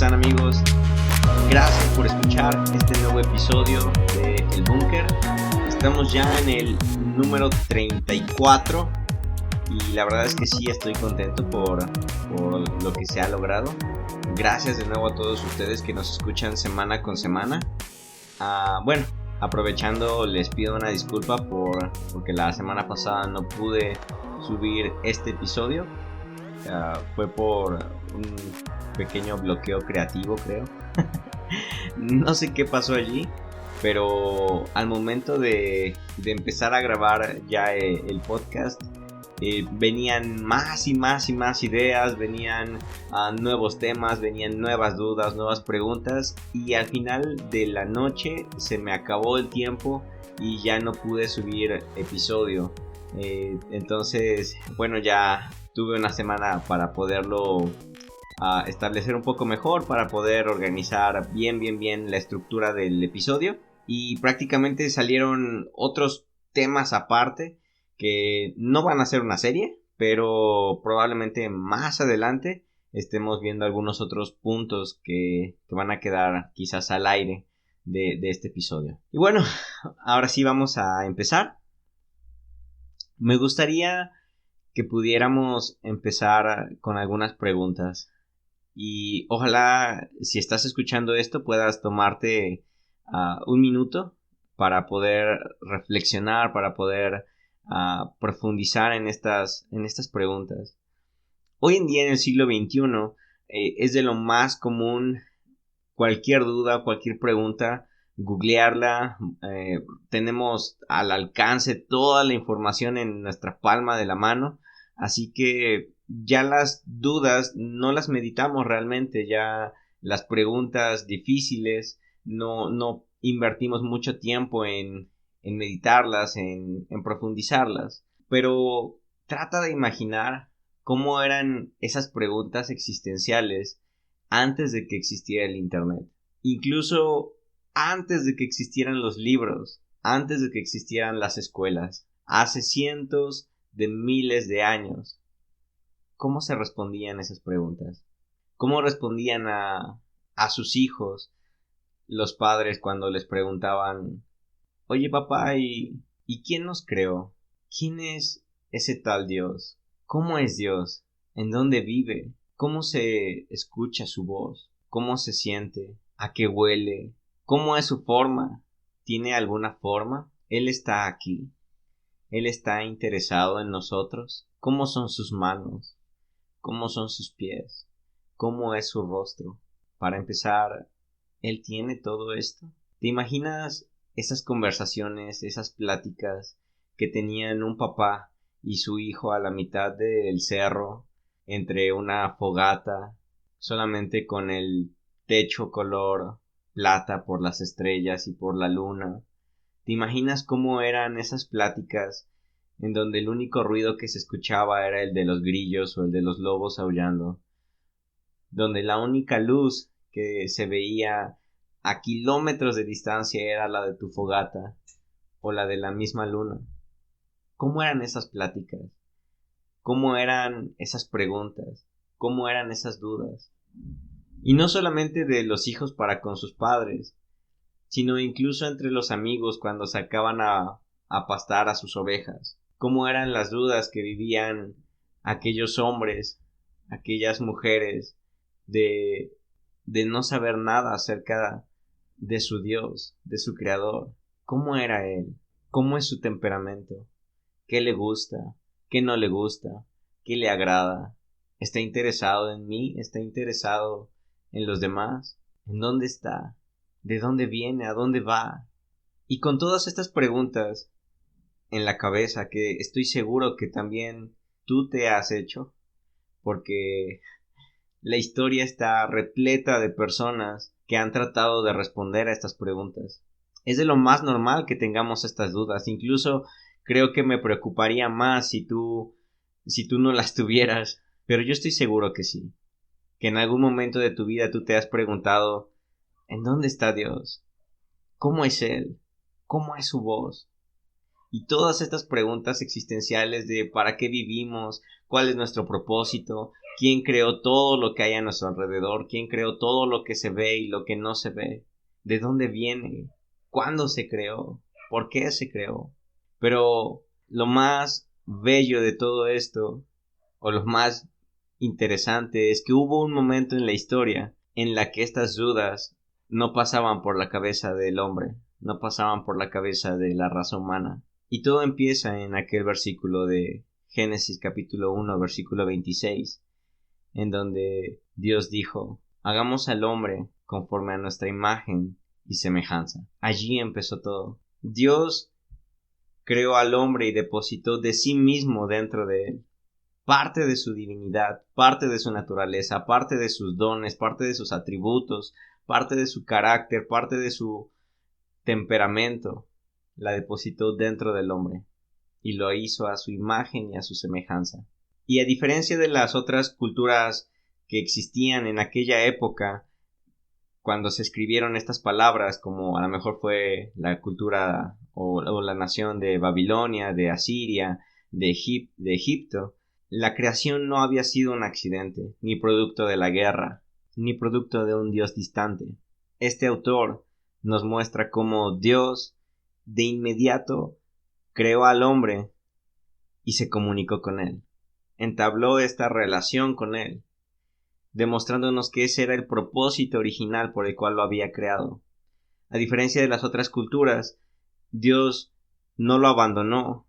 están, amigos? Gracias por escuchar este nuevo episodio de El Búnker. Estamos ya en el número 34 y la verdad es que sí estoy contento por lo que se ha logrado. Gracias de nuevo a todos ustedes que nos escuchan semana con semana. Bueno, aprovechando, les pido una disculpa porque la semana pasada no pude subir este episodio. Fue por un pequeño bloqueo creativo, creo. No sé qué pasó allí, pero al momento de empezar a grabar ya el podcast, venían más y más ideas, venían nuevos temas, venían nuevas dudas, nuevas preguntas, y al final de la noche se me acabó el tiempo y ya no pude subir episodio. Entonces, bueno, ya tuve una semana para poderlo establecer un poco mejor, para poder organizar bien la estructura del episodio, y prácticamente salieron otros temas aparte que no van a ser una serie, pero probablemente más adelante estemos viendo algunos otros puntos que van a quedar quizás al aire de este episodio. Y bueno, ahora sí vamos a empezar. Me gustaría que pudiéramos empezar con algunas preguntas. Y ojalá, si estás escuchando esto, puedas tomarte un minuto para poder reflexionar, para poder profundizar en estas preguntas. Hoy en día, en el siglo XXI, es de lo más común cualquier duda, cualquier pregunta, googlearla. Tenemos al alcance toda la información en nuestra palma de la mano, así que ya las dudas no las meditamos realmente, ya las preguntas difíciles no invertimos mucho tiempo en meditarlas, en profundizarlas. Pero trata de imaginar cómo eran esas preguntas existenciales antes de que existiera el internet, incluso antes de que existieran los libros, antes de que existieran las escuelas, hace cientos de miles de años. ¿Cómo se respondían esas preguntas? ¿Cómo respondían a sus hijos los padres cuando les preguntaban: oye, papá, ¿y quién nos creó? ¿Quién es ese tal Dios? ¿Cómo es Dios? ¿En dónde vive? ¿Cómo se escucha su voz? ¿Cómo se siente? ¿A qué huele? ¿Cómo es su forma? ¿Tiene alguna forma? ¿Él está aquí? ¿Él está interesado en nosotros? ¿Cómo son sus manos? ¿Cómo son sus pies? ¿Cómo es su rostro? Para empezar, ¿él tiene todo esto? ¿Te imaginas esas conversaciones, esas pláticas que tenían un papá y su hijo a la mitad del cerro, entre una fogata, solamente con el techo color plata por las estrellas y por la luna? ¿Te imaginas cómo eran esas pláticas en donde el único ruido que se escuchaba era el de los grillos o el de los lobos aullando? Donde la única luz que se veía a kilómetros de distancia era la de tu fogata o la de la misma luna. ¿Cómo eran esas pláticas? ¿Cómo eran esas preguntas? ¿Cómo eran esas dudas? Y no solamente de los hijos para con sus padres, sino incluso entre los amigos cuando sacaban a pastar a sus ovejas. ¿Cómo eran las dudas que vivían aquellos hombres, aquellas mujeres, de no saber nada acerca de su Dios, de su Creador? ¿Cómo era Él? ¿Cómo es su temperamento? ¿Qué le gusta? ¿Qué no le gusta? ¿Qué le agrada? ¿Está interesado en mí? ¿Está interesado en los demás? ¿En dónde está? ¿De dónde viene? ¿A dónde va? Y con todas estas preguntas en la cabeza, que estoy seguro que también tú te has hecho, porque la historia está repleta de personas que han tratado de responder a estas preguntas. Es de lo más normal que tengamos estas dudas. Incluso creo que me preocuparía más si tú no las tuvieras. Pero yo estoy seguro que sí. Que en algún momento de tu vida tú te has preguntado: ¿en dónde está Dios? ¿Cómo es Él? ¿Cómo es su voz? Y todas estas preguntas existenciales de ¿para qué vivimos? ¿Cuál es nuestro propósito? ¿Quién creó todo lo que hay a nuestro alrededor? ¿Quién creó todo lo que se ve y lo que no se ve? ¿De dónde viene? ¿Cuándo se creó? ¿Por qué se creó? Pero lo más bello de todo esto, o lo más interesante, es que hubo un momento en la historia en la que estas dudas no pasaban por la cabeza del hombre, no pasaban por la cabeza de la raza humana. Y todo empieza en aquel versículo de Génesis capítulo 1, versículo 26, en donde Dios dijo: hagamos al hombre conforme a nuestra imagen y semejanza. Allí empezó todo. Dios creó al hombre y depositó de sí mismo dentro de él parte de su divinidad, parte de su naturaleza, parte de sus dones, parte de sus atributos, parte de su carácter, parte de su temperamento. La depositó dentro del hombre y lo hizo a su imagen y a su semejanza. Y a diferencia de las otras culturas que existían en aquella época, cuando se escribieron estas palabras, como a lo mejor fue la cultura o la nación de Babilonia, de Asiria, de Egipto, la creación no había sido un accidente, ni producto de la guerra, ni producto de un Dios distante. Este autor nos muestra cómo Dios de inmediato creó al hombre y se comunicó con él, entabló esta relación con él, demostrándonos que ese era el propósito original por el cual lo había creado. A diferencia de las otras culturas, Dios no lo abandonó,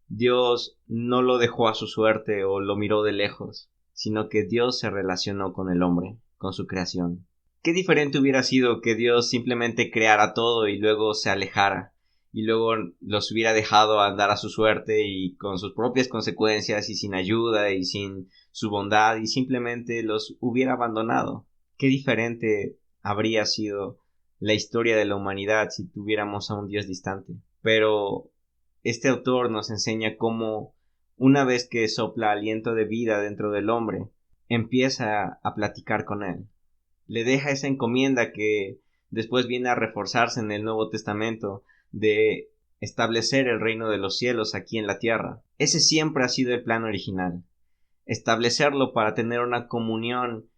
Dios no lo dejó a su suerte o lo miró de lejos, sino que Dios se relacionó con el hombre, con su creación. Qué diferente hubiera sido que Dios simplemente creara todo y luego se alejara, y luego los hubiera dejado andar a su suerte y con sus propias consecuencias y sin ayuda y sin su bondad, y simplemente los hubiera abandonado. Qué diferente habría sido la historia de la humanidad si tuviéramos a un Dios distante. Pero este autor nos enseña cómo, una vez que sopla aliento de vida dentro del hombre, empieza a platicar con él. Le deja esa encomienda que después viene a reforzarse en el Nuevo Testamento de establecer el reino de los cielos aquí en la tierra. Ese siempre ha sido el plan original. Establecerlo para tener una comunión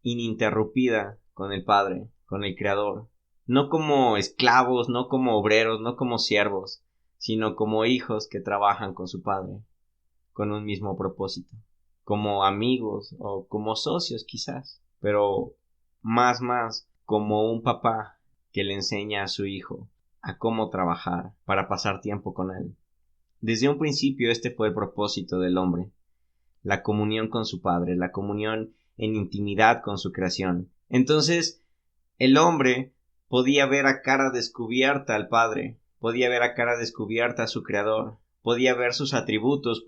ininterrumpida con el Padre, con el Creador. No como esclavos, no como obreros, no como siervos, sino como hijos que trabajan con su Padre, con un mismo propósito, como amigos o como socios quizás, pero más como un papá que le enseña a su hijo a cómo trabajar para pasar tiempo con él. Desde un principio este fue el propósito del hombre, la comunión con su Padre, la comunión en intimidad con su creación. Entonces, el hombre podía ver a cara descubierta al Padre, podía ver a cara descubierta a su Creador, podía ver sus atributos,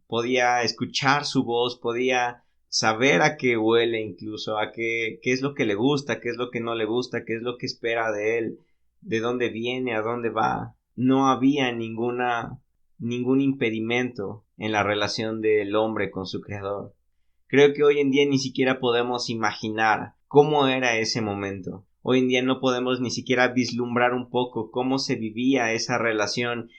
podía escuchar su voz, podía saber a qué huele, incluso a qué es lo que le gusta, qué es lo que no le gusta, qué es lo que espera de él, de dónde viene, a dónde va. No había ningún impedimento en la relación del hombre con su Creador. Creo que hoy en día ni siquiera podemos imaginar cómo era ese momento. Hoy en día no podemos ni siquiera vislumbrar un poco cómo se vivía esa relación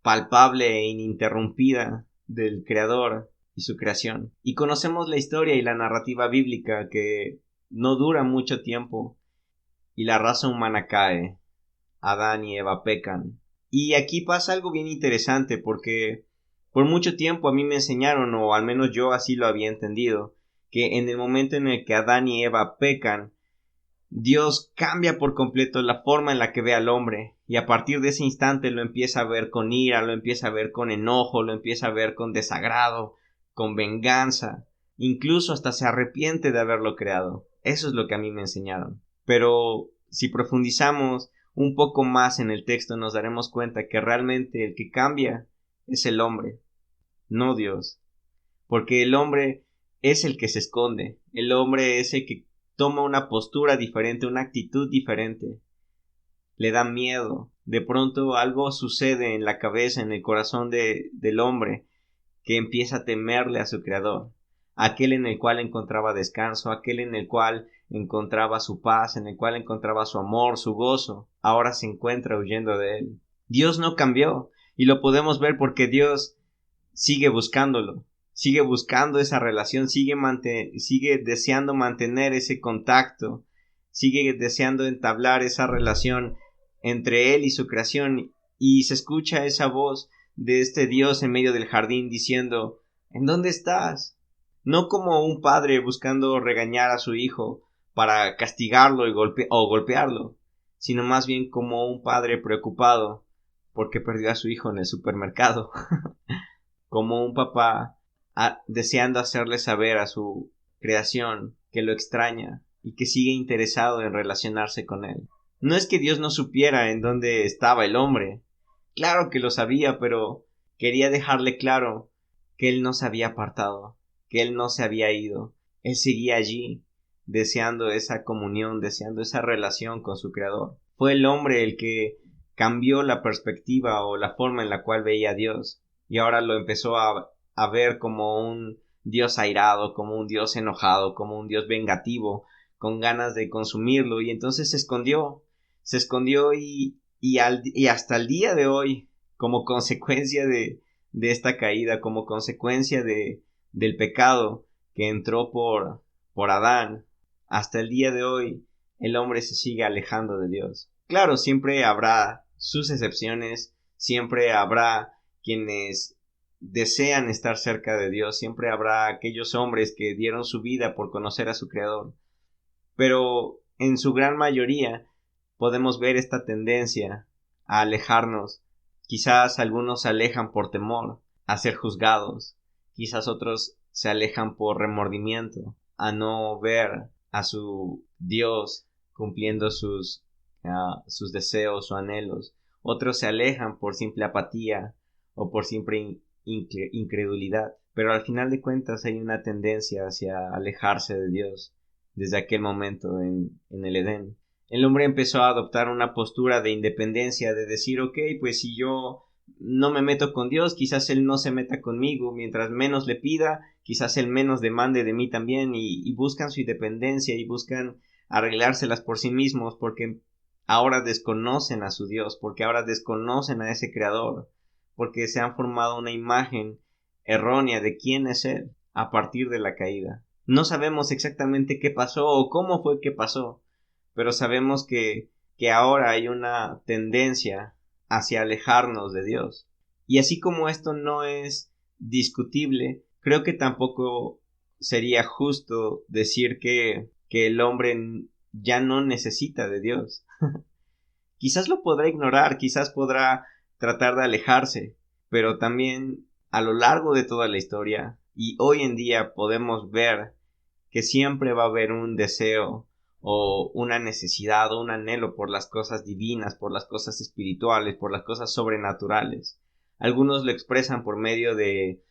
palpable e ininterrumpida del Creador y su creación. Y conocemos la historia y la narrativa bíblica que no dura mucho tiempo y la raza humana cae. Adán y Eva pecan. Y aquí pasa algo bien interesante porque por mucho tiempo a mí me enseñaron, o al menos yo así lo había entendido, que en el momento en el que Adán y Eva pecan, Dios cambia por completo la forma en la que ve al hombre, y a partir de ese instante lo empieza a ver con ira, lo empieza a ver con enojo, lo empieza a ver con desagrado, con venganza, incluso hasta se arrepiente de haberlo creado. Eso es lo que a mí me enseñaron. Pero si profundizamos un poco más en el texto, nos daremos cuenta que realmente el que cambia es el hombre, no Dios, porque el hombre es el que se esconde, el hombre es el que toma una postura diferente, una actitud diferente, le da miedo, de pronto algo sucede en la cabeza, en el corazón del hombre, que empieza a temerle a su Creador, aquel en el cual encontraba descanso, aquel en el cual encontraba su paz, en el cual encontraba su amor, su gozo, ahora se encuentra huyendo de él. Dios no cambió, y lo podemos ver porque Dios sigue buscándolo, sigue buscando esa relación, sigue deseando mantener ese contacto, sigue deseando entablar esa relación entre él y su creación, y se escucha esa voz de este Dios en medio del jardín diciendo: ¿en dónde estás? No como un padre buscando regañar a su hijo para castigarlo o golpearlo, sino más bien como un padre preocupado porque perdió a su hijo en el supermercado, como un papá deseando hacerle saber a su creación que lo extraña y que sigue interesado en relacionarse con él. No es que Dios no supiera en dónde estaba el hombre. Claro que lo sabía, pero quería dejarle claro que él no se había apartado, que él no se había ido. Él seguía allí, deseando esa comunión, deseando esa relación con su creador. Fue el hombre el que cambió la perspectiva o la forma en la cual veía a Dios, y ahora lo empezó a ver como un Dios airado, como un Dios enojado, como un Dios vengativo, con ganas de consumirlo, y entonces se escondió y hasta el día de hoy, como consecuencia de esta caída, como consecuencia del pecado que entró por Adán, hasta el día de hoy el hombre se sigue alejando de Dios. Claro, siempre habrá sus excepciones, siempre habrá quienes desean estar cerca de Dios, siempre habrá aquellos hombres que dieron su vida por conocer a su Creador, pero en su gran mayoría podemos ver esta tendencia a alejarnos. Quizás algunos se alejan por temor a ser juzgados, quizás otros se alejan por remordimiento, a no ver a su Dios cumpliendo sus deseos o anhelos. Otros se alejan por simple apatía o por simple incredulidad. Pero al final de cuentas hay una tendencia hacia alejarse de Dios desde aquel momento en el Edén. El hombre empezó a adoptar una postura de independencia, de decir: ok, pues si yo no me meto con Dios, quizás Él no se meta conmigo. Mientras menos le pida, quizás Él menos demande de mí también, y buscan su independencia y buscan arreglárselas por sí mismos, porque ahora desconocen a su Dios, porque ahora desconocen a ese Creador, porque se han formado una imagen errónea de quién es Él a partir de la caída. No sabemos exactamente qué pasó o cómo fue que pasó, pero sabemos que ahora hay una tendencia hacia alejarnos de Dios. Y así como esto no es discutible, creo que tampoco sería justo decir que el hombre ya no necesita de Dios. Quizás lo podrá ignorar, quizás podrá tratar de alejarse, pero también a lo largo de toda la historia y hoy en día podemos ver que siempre va a haber un deseo o una necesidad o un anhelo por las cosas divinas, por las cosas espirituales, por las cosas sobrenaturales. Algunos lo expresan por medio de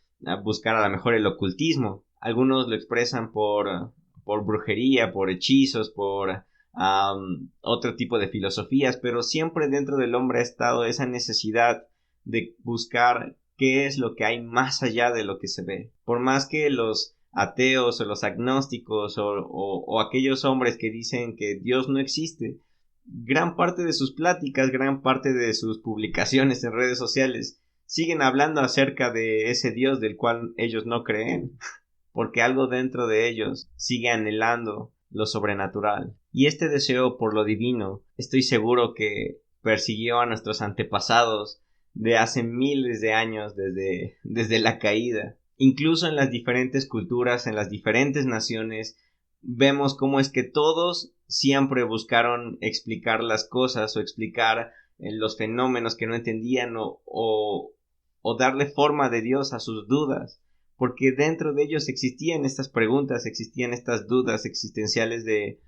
buscar a lo mejor el ocultismo, algunos lo expresan por brujería, por hechizos, por otro tipo de filosofías, pero siempre dentro del hombre ha estado esa necesidad de buscar qué es lo que hay más allá de lo que se ve. Por más que los ateos o los agnósticos o aquellos hombres que dicen que Dios no existe, gran parte de sus pláticas, gran parte de sus publicaciones en redes sociales siguen hablando acerca de ese Dios del cual ellos no creen, porque algo dentro de ellos sigue anhelando lo sobrenatural. Y este deseo por lo divino, estoy seguro que persiguió a nuestros antepasados de hace miles de años desde la caída. Incluso en las diferentes culturas, en las diferentes naciones, vemos cómo es que todos siempre buscaron explicar las cosas o explicar los fenómenos que no entendían o darle forma de Dios a sus dudas, porque dentro de ellos existían estas preguntas, existían estas dudas existenciales de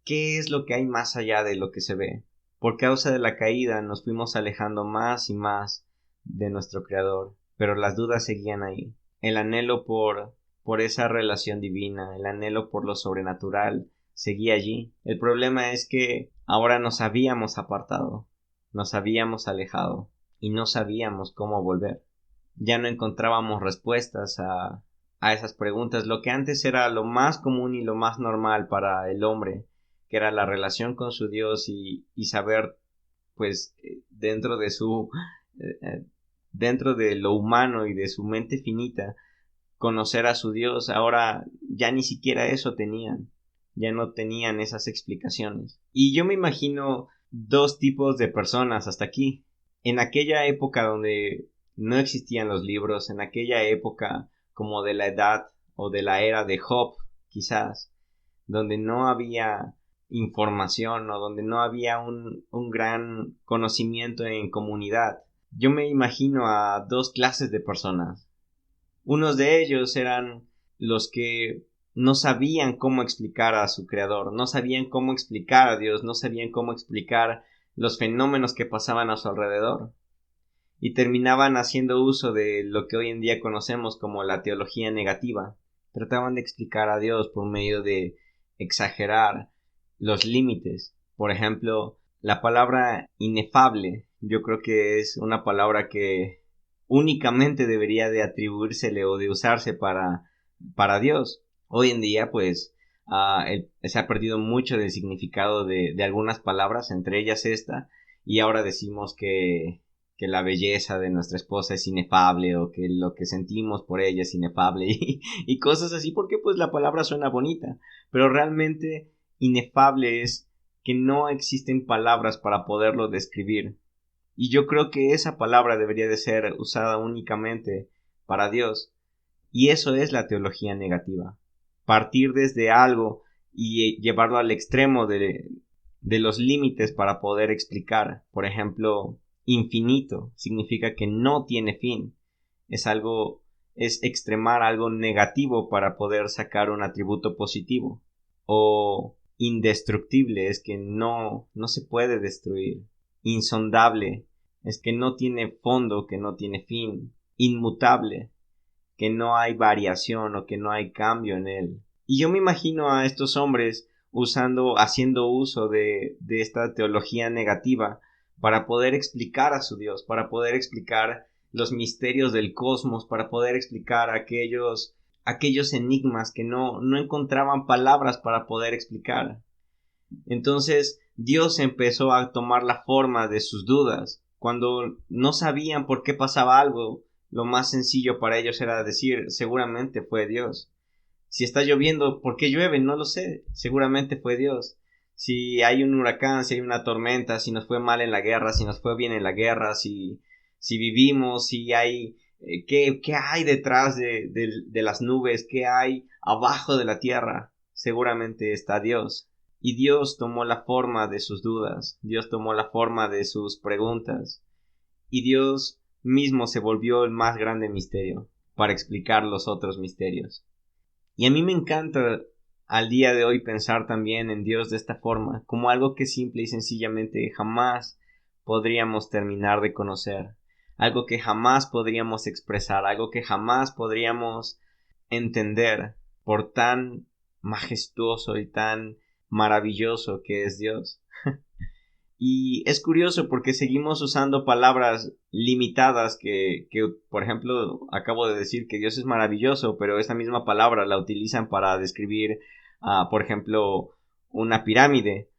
qué es lo que hay más allá de lo que se ve. Por causa de la caída nos fuimos alejando más y más de nuestro Creador, pero las dudas seguían ahí. El anhelo por esa relación divina, el anhelo por lo sobrenatural seguía allí. El problema es que ahora nos habíamos apartado, nos habíamos alejado y no sabíamos cómo volver. Ya no encontrábamos respuestas a esas preguntas, lo que antes era lo más común y lo más normal para el hombre, que era la relación con su Dios y saber, pues, dentro de su dentro de lo humano y de su mente finita, conocer a su Dios, ahora ya ni siquiera eso tenían, ya no tenían esas explicaciones. Y yo me imagino dos tipos de personas hasta aquí. En aquella época donde no existían los libros, en aquella época como de la edad o de la era de Job, quizás, donde no había información o donde no había un gran conocimiento en comunidad, yo me imagino a dos clases de personas. Unos de ellos eran los que no sabían cómo explicar a su creador, no sabían cómo explicar a Dios, no sabían cómo explicar los fenómenos que pasaban a su alrededor, y terminaban haciendo uso de lo que hoy en día conocemos como la teología negativa. Trataban de explicar a Dios por medio de exagerar los límites. Por ejemplo, la palabra inefable, yo creo que es una palabra que únicamente debería de atribuírsele o de usarse para Dios. Hoy en día, pues, se ha perdido mucho del significado de algunas palabras, entre ellas esta, y ahora decimos que la belleza de nuestra esposa es inefable, o que lo que sentimos por ella es inefable, y cosas así, porque pues la palabra suena bonita, pero realmente inefable es que no existen palabras para poderlo describir. Y yo creo que esa palabra debería de ser usada únicamente para Dios. Y eso es la teología negativa. Partir desde algo y llevarlo al extremo de los límites para poder explicar. Por ejemplo, infinito significa que no tiene fin. Es extremar algo negativo para poder sacar un atributo positivo. O indestructible es que no se puede destruir. Insondable es que no tiene fondo, que no tiene fin. Inmutable, que no hay variación o que no hay cambio en él. Y yo me imagino a estos hombres haciendo uso de esta teología negativa para poder explicar a su Dios, para poder explicar los misterios del cosmos, para poder explicar aquellos enigmas que no encontraban palabras para poder explicar. Entonces Dios empezó a tomar la forma de sus dudas. Cuando no sabían por qué pasaba algo, lo más sencillo para ellos era decir, seguramente fue Dios. Si está lloviendo, ¿por qué llueve? No lo sé, seguramente fue Dios. Si hay un huracán, si hay una tormenta, si nos fue mal en la guerra, si nos fue bien en la guerra, si vivimos, si hay... ¿qué hay detrás de las nubes? ¿Qué hay abajo de la tierra? Seguramente está Dios. Y Dios tomó la forma de sus dudas, Dios tomó la forma de sus preguntas, y Dios mismo se volvió el más grande misterio para explicar los otros misterios. Y a mí me encanta al día de hoy pensar también en Dios de esta forma, como algo que simple y sencillamente jamás podríamos terminar de conocer, algo que jamás podríamos expresar, algo que jamás podríamos entender por tan majestuoso y tan maravilloso que es Dios. Y es curioso porque seguimos usando palabras limitadas que, por ejemplo, acabo de decir que Dios es maravilloso, pero esta misma palabra la utilizan para describir, por ejemplo, una pirámide.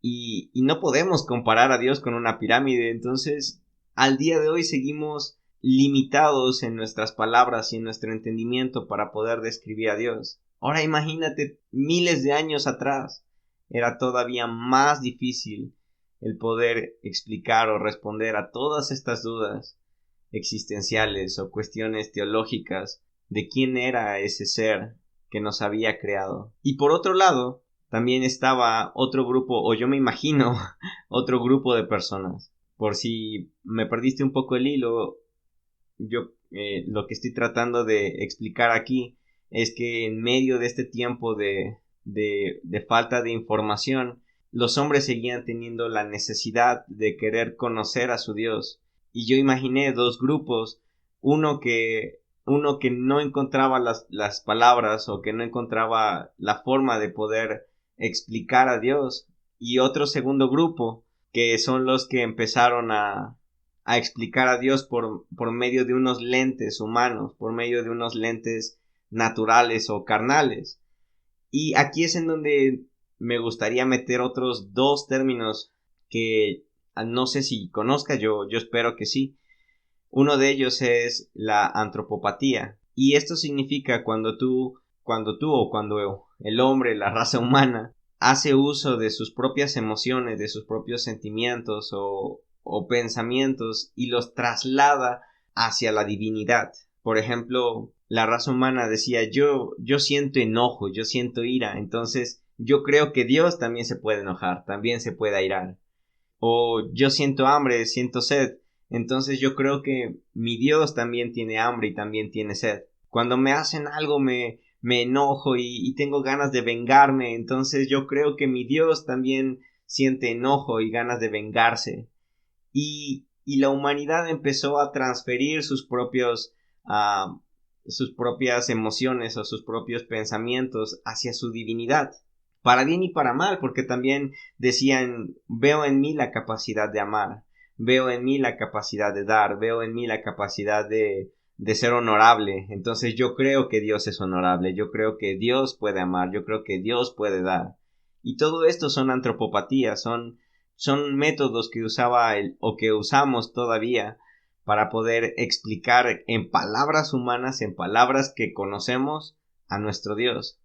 Y no podemos comparar a Dios con una pirámide. Entonces, al día de hoy seguimos limitados en nuestras palabras y en nuestro entendimiento para poder describir a Dios. Ahora imagínate, miles de años atrás era todavía más difícil el poder explicar o responder a todas estas dudas existenciales o cuestiones teológicas de quién era ese ser que nos había creado. Y por otro lado, también estaba otro grupo, o yo me imagino otro grupo de personas. Por si me perdiste un poco el hilo, yo lo que estoy tratando de explicar aquí es que en medio de este tiempo de falta de información, los hombres seguían teniendo la necesidad de querer conocer a su Dios. Y yo imaginé dos grupos, uno que no encontraba las palabras o que no encontraba la forma de poder explicar a Dios, y otro segundo grupo que son los que empezaron a explicar a Dios por medio de unos lentes humanos, por medio de unos lentes naturales o carnales. Y aquí es en donde me gustaría meter otros dos términos que no sé si conozcas, yo espero que sí, Uno de ellos es la antropopatía. Y esto significa cuando el hombre, la raza humana, hace uso de sus propias emociones, de sus propios sentimientos o pensamientos y los traslada hacia la divinidad. Por ejemplo, la raza humana decía yo siento enojo, yo siento ira, entonces yo creo que Dios también se puede enojar, también se puede airar. O yo siento hambre, siento sed, entonces yo creo que mi Dios también tiene hambre y también tiene sed. Cuando me hacen algo me enojo y tengo ganas de vengarme, entonces yo creo que mi Dios también siente enojo y ganas de vengarse. Y la humanidad empezó a transferir sus propias emociones o sus propios pensamientos hacia su divinidad, para bien y para mal, porque también decían, veo en mí la capacidad de amar, veo en mí la capacidad de dar, veo en mí la capacidad de ser honorable, entonces yo creo que Dios es honorable, yo creo que Dios puede amar, yo creo que Dios puede dar. Y todo esto son antropopatías, son métodos que o que usamos todavía para poder explicar en palabras humanas, en palabras que conocemos, a nuestro Dios.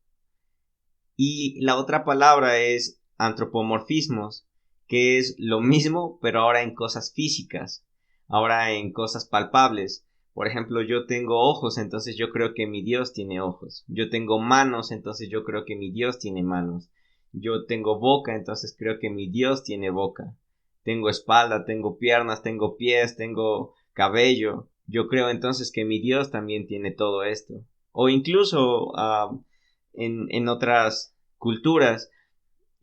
Y la otra palabra es antropomorfismos, que es lo mismo, pero ahora en cosas físicas, ahora en cosas palpables. Por ejemplo, yo tengo ojos, entonces yo creo que mi Dios tiene ojos. Yo tengo manos, entonces yo creo que mi Dios tiene manos. Yo tengo boca, entonces creo que mi Dios tiene boca. Tengo espalda, tengo piernas, tengo pies, tengo cabello. Yo creo entonces que mi Dios también tiene todo esto. O incluso en otras culturas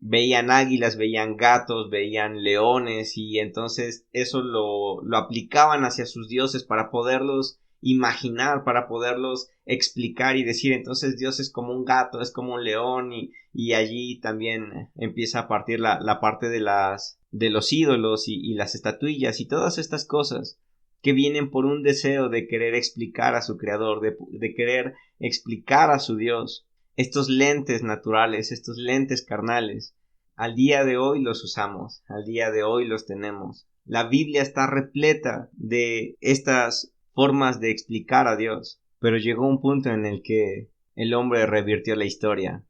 veían águilas, veían gatos, veían leones y entonces eso lo aplicaban hacia sus dioses para poderlos imaginar, para poderlos explicar y decir entonces Dios es como un gato, es como un león y allí también empieza a partir la parte de los ídolos y las estatuillas y todas estas cosas que vienen por un deseo de querer explicar a su creador, de querer explicar a su Dios. Estos lentes naturales, estos lentes carnales, al día de hoy los usamos, al día de hoy los tenemos. La Biblia está repleta de estas formas de explicar a Dios, pero llegó un punto en el que el hombre revirtió la historia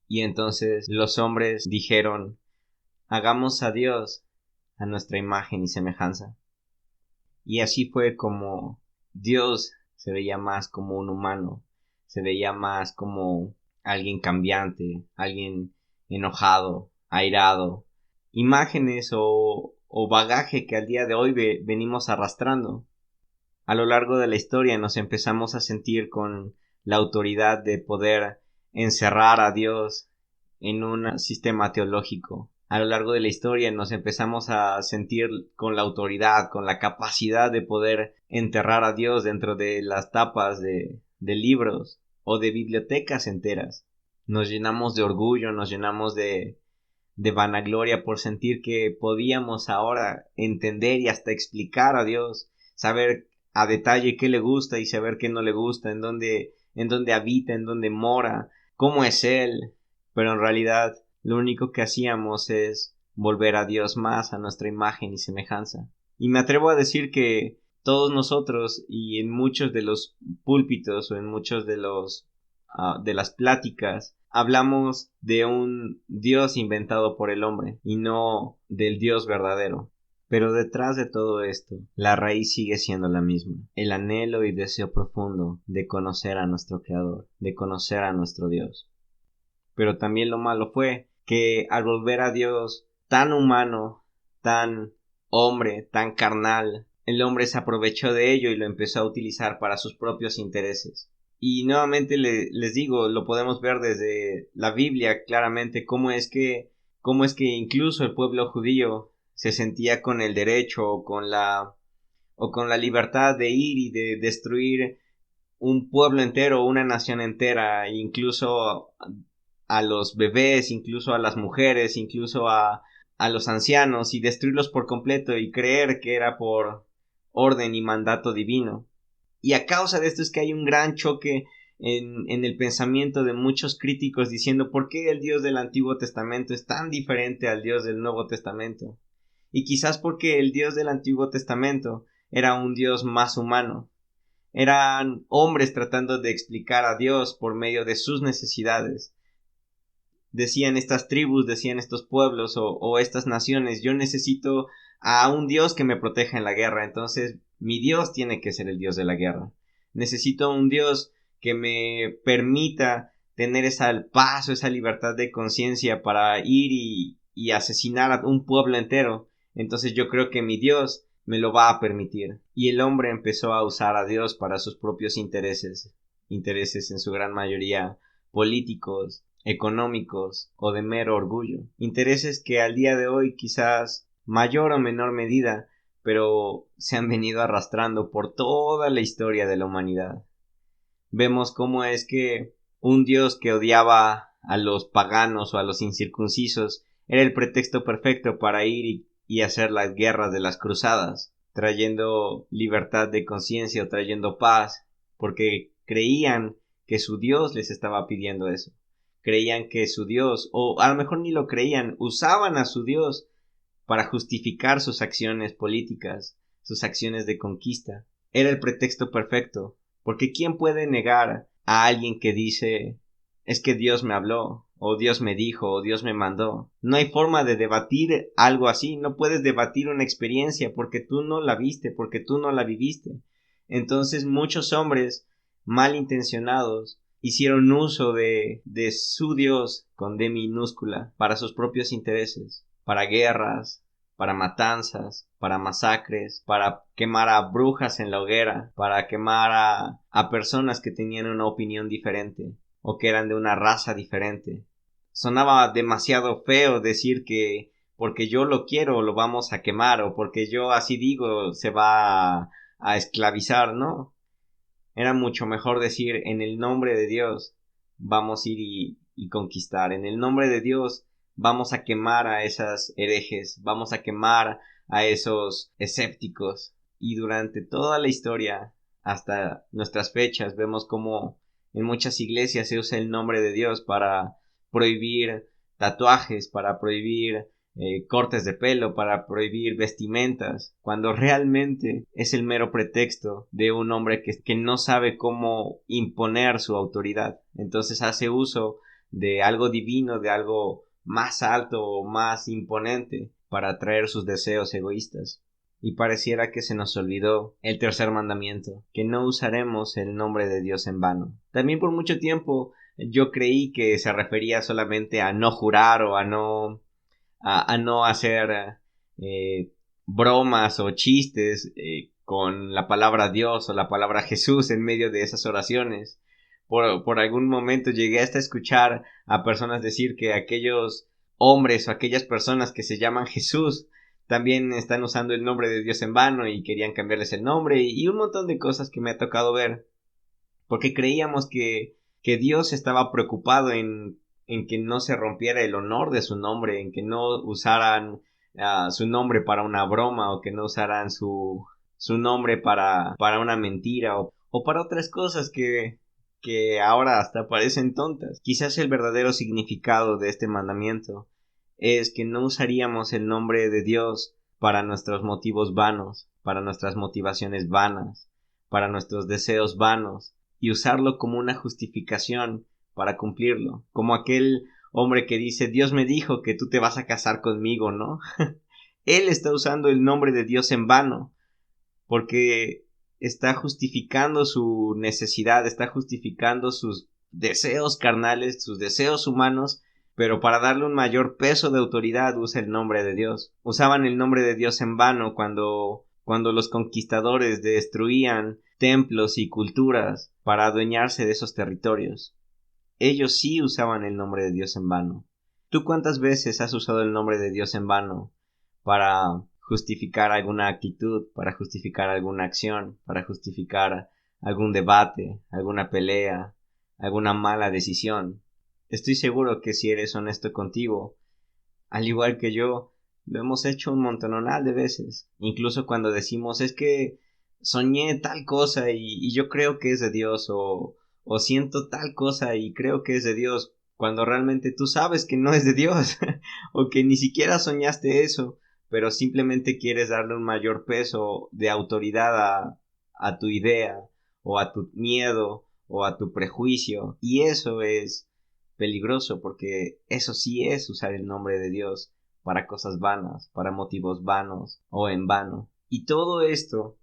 y entonces los hombres dijeron, hagamos a Dios a nuestra imagen y semejanza. Y así fue como Dios se veía más como un humano, se veía más como alguien cambiante, alguien enojado, airado, imágenes o bagaje que al día de hoy venimos arrastrando. A lo largo de la historia nos empezamos a sentir con la autoridad de poder encerrar a Dios en un sistema teológico. A lo largo de la historia nos empezamos a sentir con la autoridad, con la capacidad de poder enterrar a Dios dentro de las tapas de libros o de bibliotecas enteras. Nos llenamos de orgullo, nos llenamos de vanagloria por sentir que podíamos ahora entender y hasta explicar a Dios, saber a detalle qué le gusta y saber qué no le gusta, en dónde habita, en dónde mora, cómo es Él, pero en realidad lo único que hacíamos es volver a Dios más a nuestra imagen y semejanza. Y me atrevo a decir que todos nosotros y en muchos de los púlpitos o en muchos de las pláticas hablamos de un Dios inventado por el hombre y no del Dios verdadero. Pero detrás de todo esto, la raíz sigue siendo la misma, el anhelo y deseo profundo de conocer a nuestro Creador, de conocer a nuestro Dios. Pero también lo malo fue que al volver a Dios tan humano, tan hombre, tan carnal, el hombre se aprovechó de ello y lo empezó a utilizar para sus propios intereses. Y nuevamente les digo, lo podemos ver desde la Biblia claramente cómo es que incluso el pueblo judío se sentía con el derecho o con la libertad de ir y de destruir un pueblo entero, una nación entera, incluso a los bebés, incluso a las mujeres, incluso a los ancianos y destruirlos por completo y creer que era por orden y mandato divino. Y a causa de esto es que hay un gran choque en el pensamiento de muchos críticos diciendo ¿por qué el Dios del Antiguo Testamento es tan diferente al Dios del Nuevo Testamento? Y quizás porque el Dios del Antiguo Testamento era un Dios más humano. Eran hombres tratando de explicar a Dios por medio de sus necesidades. Decían estas tribus, decían estos pueblos o estas naciones: yo necesito a un Dios que me proteja en la guerra, entonces mi Dios tiene que ser el Dios de la guerra. Necesito un Dios que me permita tener esa paz o esa libertad de conciencia para ir y asesinar a un pueblo entero. Entonces yo creo que mi Dios me lo va a permitir. Y el hombre empezó a usar a Dios para sus propios intereses en su gran mayoría políticos, económicos o de mero orgullo. Intereses que al día de hoy, quizás mayor o menor medida, pero se han venido arrastrando por toda la historia de la humanidad. Vemos cómo es que un Dios que odiaba a los paganos o a los incircuncisos era el pretexto perfecto para ir y hacer las guerras de las cruzadas, trayendo libertad de conciencia o trayendo paz, porque creían que su Dios les estaba pidiendo eso. Creían que su Dios, o a lo mejor ni lo creían, usaban a su Dios para justificar sus acciones políticas, sus acciones de conquista. Era el pretexto perfecto, porque ¿quién puede negar a alguien que dice: es que Dios me habló, o Dios me dijo, o Dios me mandó? No hay forma de debatir algo así, no puedes debatir una experiencia porque tú no la viste, porque tú no la viviste. Entonces muchos hombres malintencionados hicieron uso de su Dios con D minúscula para sus propios intereses, para guerras, para matanzas, para masacres, para quemar a brujas en la hoguera, para quemar a personas que tenían una opinión diferente o que eran de una raza diferente. Sonaba demasiado feo decir que porque yo lo quiero lo vamos a quemar, o porque yo así digo se va a esclavizar, ¿no? Era mucho mejor decir: en el nombre de Dios vamos a ir y conquistar. En el nombre de Dios vamos a quemar a esas herejes, vamos a quemar a esos escépticos. Y durante toda la historia, hasta nuestras fechas, vemos como en muchas iglesias se usa el nombre de Dios para prohibir tatuajes, para prohibir cortes de pelo, para prohibir vestimentas, cuando realmente es el mero pretexto de un hombre que no sabe cómo imponer su autoridad. Entonces hace uso de algo divino, de algo más alto o más imponente para atraer sus deseos egoístas. Y pareciera que se nos olvidó el tercer mandamiento, que no usaremos el nombre de Dios en vano. También por mucho tiempo yo creí que se refería solamente a no jurar o a no hacer bromas o chistes con la palabra Dios o la palabra Jesús en medio de esas oraciones. Por algún momento llegué hasta escuchar a personas decir que aquellos hombres o aquellas personas que se llaman Jesús también están usando el nombre de Dios en vano y querían cambiarles el nombre y un montón de cosas que me ha tocado ver, porque creíamos que Dios estaba preocupado en que no se rompiera el honor de su nombre, en que no usaran su nombre para una broma, o que no usaran su nombre para una mentira o para otras cosas que ahora hasta parecen tontas. Quizás el verdadero significado de este mandamiento es que no usaríamos el nombre de Dios para nuestros motivos vanos, para nuestras motivaciones vanas, para nuestros deseos vanos, y usarlo como una justificación para cumplirlo, como aquel hombre que dice: Dios me dijo que tú te vas a casar conmigo, ¿no? Él está usando el nombre de Dios en vano, porque está justificando su necesidad, está justificando sus deseos carnales, sus deseos humanos, pero para darle un mayor peso de autoridad usa el nombre de Dios. Usaban el nombre de Dios en vano cuando los conquistadores destruían templos y culturas para adueñarse de esos territorios. Ellos sí usaban el nombre de Dios en vano. ¿Tú cuántas veces has usado el nombre de Dios en vano para justificar alguna actitud, para justificar alguna acción, para justificar algún debate, alguna pelea, alguna mala decisión? Estoy seguro que si eres honesto contigo, al igual que yo, lo hemos hecho un montonal de veces. Incluso cuando decimos: es que soñé tal cosa y yo creo que es de Dios, o siento tal cosa y creo que es de Dios, cuando realmente tú sabes que no es de Dios o que ni siquiera soñaste eso, pero simplemente quieres darle un mayor peso de autoridad a tu idea, o a tu miedo, o a tu prejuicio, y eso es peligroso, porque eso sí es usar el nombre de Dios para cosas vanas, para motivos vanos o en vano. Y todo esto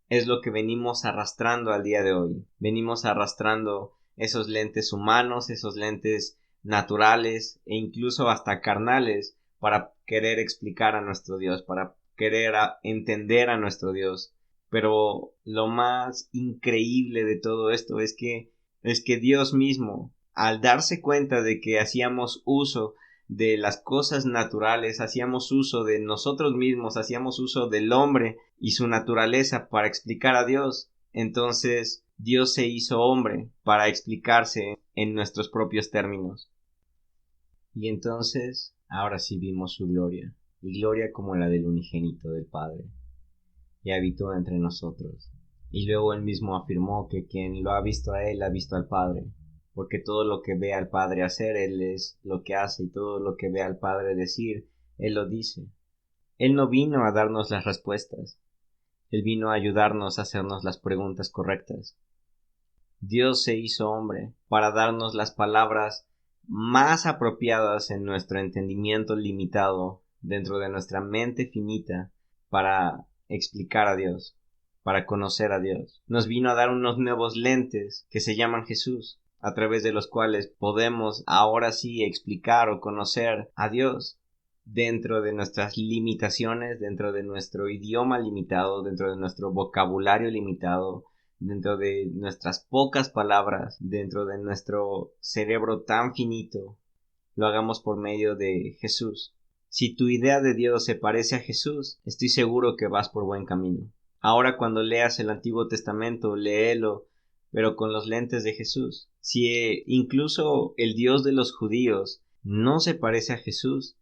es lo que venimos arrastrando al día de hoy. Venimos arrastrando esos lentes humanos, esos lentes naturales e incluso hasta carnales para querer explicar a nuestro Dios, para querer entender a nuestro Dios. Pero lo más increíble de todo esto es que Dios mismo, al darse cuenta de que hacíamos uso de las cosas naturales, hacíamos uso de nosotros mismos, hacíamos uso del hombre y su naturaleza para explicar a Dios, entonces Dios se hizo hombre para explicarse en nuestros propios términos. Y entonces, ahora sí vimos su gloria, y gloria como la del unigénito del Padre, y habitó entre nosotros. Y luego él mismo afirmó que quien lo ha visto a él ha visto al Padre, porque todo lo que ve al Padre hacer, él es lo que hace, y todo lo que ve al Padre decir, él lo dice. Él no vino a darnos las respuestas, él vino a ayudarnos a hacernos las preguntas correctas. Dios se hizo hombre para darnos las palabras más apropiadas en nuestro entendimiento limitado, dentro de nuestra mente finita, para explicar a Dios, para conocer a Dios. Nos vino a dar unos nuevos lentes que se llaman Jesús, a través de los cuales podemos ahora sí explicar o conocer a Dios dentro de nuestras limitaciones, dentro de nuestro idioma limitado, dentro de nuestro vocabulario limitado, dentro de nuestras pocas palabras, dentro de nuestro cerebro tan finito. Lo hagamos por medio de Jesús. Si tu idea de Dios se parece a Jesús, estoy seguro que vas por buen camino. Ahora cuando leas el Antiguo Testamento, léelo, pero con los lentes de Jesús. Si incluso el Dios de los judíos no se parece a Jesús,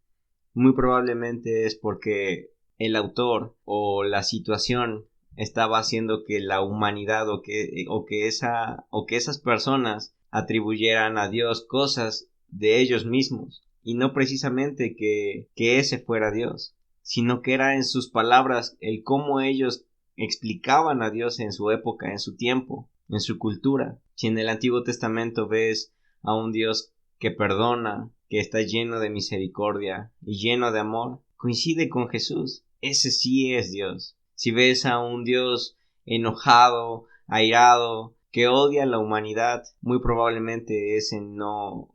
muy probablemente es porque el autor o la situación estaba haciendo que la humanidad o que esas personas atribuyeran a Dios cosas de ellos mismos, y no precisamente que ese fuera Dios, sino que era en sus palabras el cómo ellos explicaban a Dios en su época, en su tiempo, en su cultura. Si en el Antiguo Testamento ves a un Dios que perdona, que está lleno de misericordia y lleno de amor, coincide con Jesús. Ese sí es Dios. Si ves a un Dios enojado, airado, que odia a la humanidad, muy probablemente ese no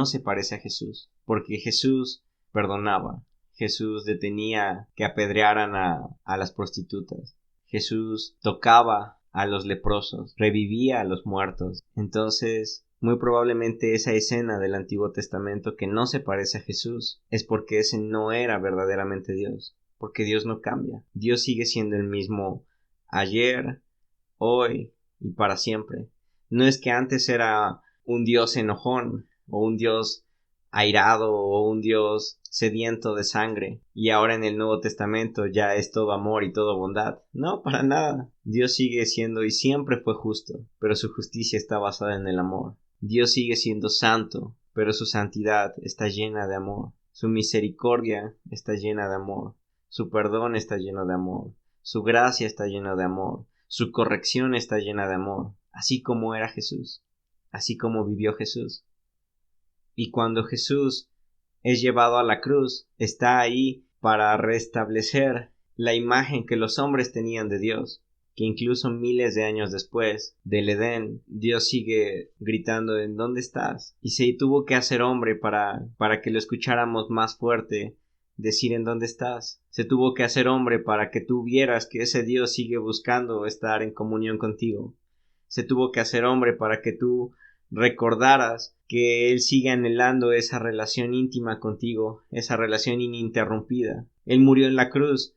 se parece a Jesús, porque Jesús perdonaba. Jesús detenía que apedrearan a las prostitutas. Jesús tocaba a los leprosos, revivía a los muertos. Entonces, muy probablemente esa escena del Antiguo Testamento que no se parece a Jesús es porque ese no era verdaderamente Dios, porque Dios no cambia. Dios sigue siendo el mismo ayer, hoy y para siempre. No es que antes era un Dios enojón o un Dios airado o un Dios sediento de sangre y ahora en el Nuevo Testamento ya es todo amor y todo bondad. No, para nada. Dios sigue siendo y siempre fue justo, pero su justicia está basada en el amor. Dios sigue siendo santo, pero su santidad está llena de amor. Su misericordia está llena de amor. Su perdón está lleno de amor. Su gracia está llena de amor. Su corrección está llena de amor. Así como era Jesús. Así como vivió Jesús. Y cuando Jesús es llevado a la cruz, está ahí para restablecer la imagen que los hombres tenían de Dios, que incluso miles de años después del Edén, Dios sigue gritando ¿en dónde estás? Y se tuvo que hacer hombre para que lo escucháramos más fuerte decir ¿en dónde estás? Se tuvo que hacer hombre para que tú vieras que ese Dios sigue buscando estar en comunión contigo. Se tuvo que hacer hombre para que tú recordaras que Él sigue anhelando esa relación íntima contigo, esa relación ininterrumpida. Él murió en la cruz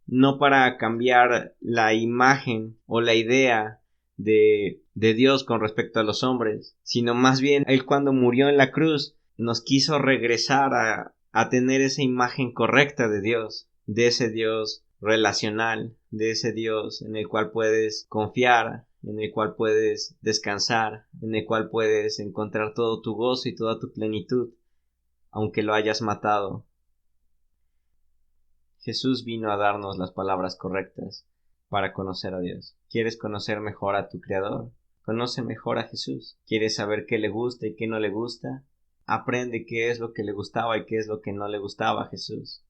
no para cambiar la imagen o la idea de Dios con respecto a los hombres, sino más bien Él cuando murió en la cruz nos quiso regresar a tener esa imagen correcta de Dios, de ese Dios relacional, de ese Dios en el cual puedes confiar, en el cual puedes descansar, en el cual puedes encontrar todo tu gozo y toda tu plenitud, aunque lo hayas matado. Jesús vino a darnos las palabras correctas para conocer a Dios. ¿Quieres conocer mejor a tu Creador? Conoce mejor a Jesús. ¿Quieres saber qué le gusta y qué no le gusta? Aprende qué es lo que le gustaba y qué es lo que no le gustaba a Jesús.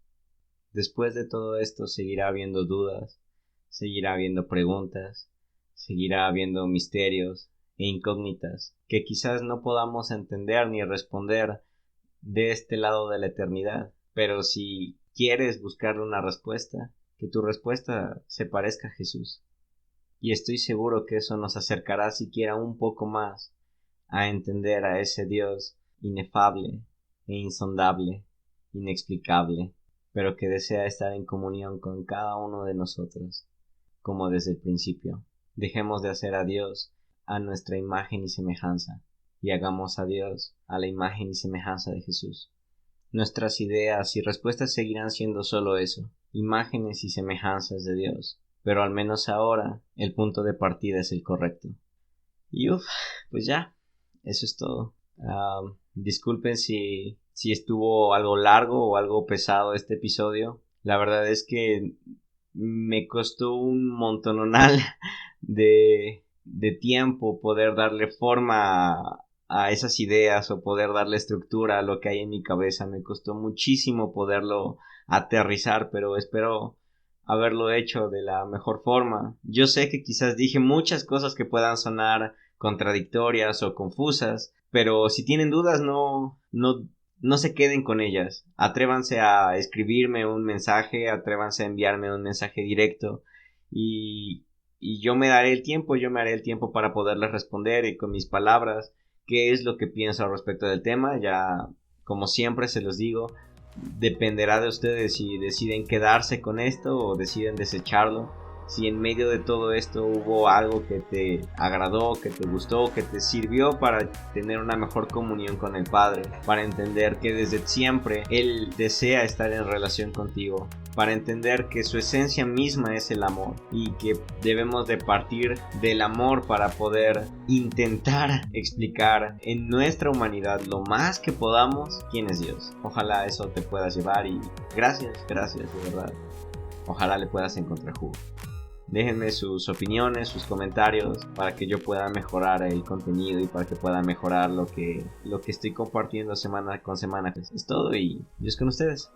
Después de todo esto seguirá habiendo dudas, seguirá habiendo preguntas, seguirá habiendo misterios e incógnitas que quizás no podamos entender ni responder de este lado de la eternidad. Pero si quieres buscarle una respuesta, que tu respuesta se parezca a Jesús. Y estoy seguro que eso nos acercará siquiera un poco más a entender a ese Dios inefable e insondable, inexplicable, pero que desea estar en comunión con cada uno de nosotros, como desde el principio. Dejemos de hacer a Dios a nuestra imagen y semejanza, y hagamos a Dios a la imagen y semejanza de Jesús. Nuestras ideas y respuestas seguirán siendo solo eso, imágenes y semejanzas de Dios, pero al menos ahora el punto de partida es el correcto. Y pues ya, eso es todo. Disculpen si estuvo algo largo o algo pesado este episodio. La verdad es que me costó un montonal de tiempo poder darle forma a esas ideas o poder darle estructura a lo que hay en mi cabeza. Me costó muchísimo poderlo aterrizar, pero espero haberlo hecho de la mejor forma. Yo sé que quizás dije muchas cosas que puedan sonar contradictorias o confusas, pero si tienen dudas no se queden con ellas. Atrévanse a escribirme un mensaje, atrévanse a enviarme un mensaje directo y yo me haré el tiempo para poderles responder y con mis palabras qué es lo que pienso al respecto del tema. Ya, como siempre se los digo, dependerá de ustedes si deciden quedarse con esto o deciden desecharlo. Si en medio de todo esto hubo algo que te agradó, que te gustó, que te sirvió para tener una mejor comunión con el Padre, para entender que desde siempre Él desea estar en relación contigo, para entender que su esencia misma es el amor y que debemos de partir del amor para poder intentar explicar en nuestra humanidad lo más que podamos quién es Dios. Ojalá eso te puedas llevar y gracias de verdad. Ojalá le puedas encontrar jugo. Déjenme sus opiniones, sus comentarios para que yo pueda mejorar el contenido y para que pueda mejorar lo que estoy compartiendo semana con semana. Es todo y Dios con ustedes.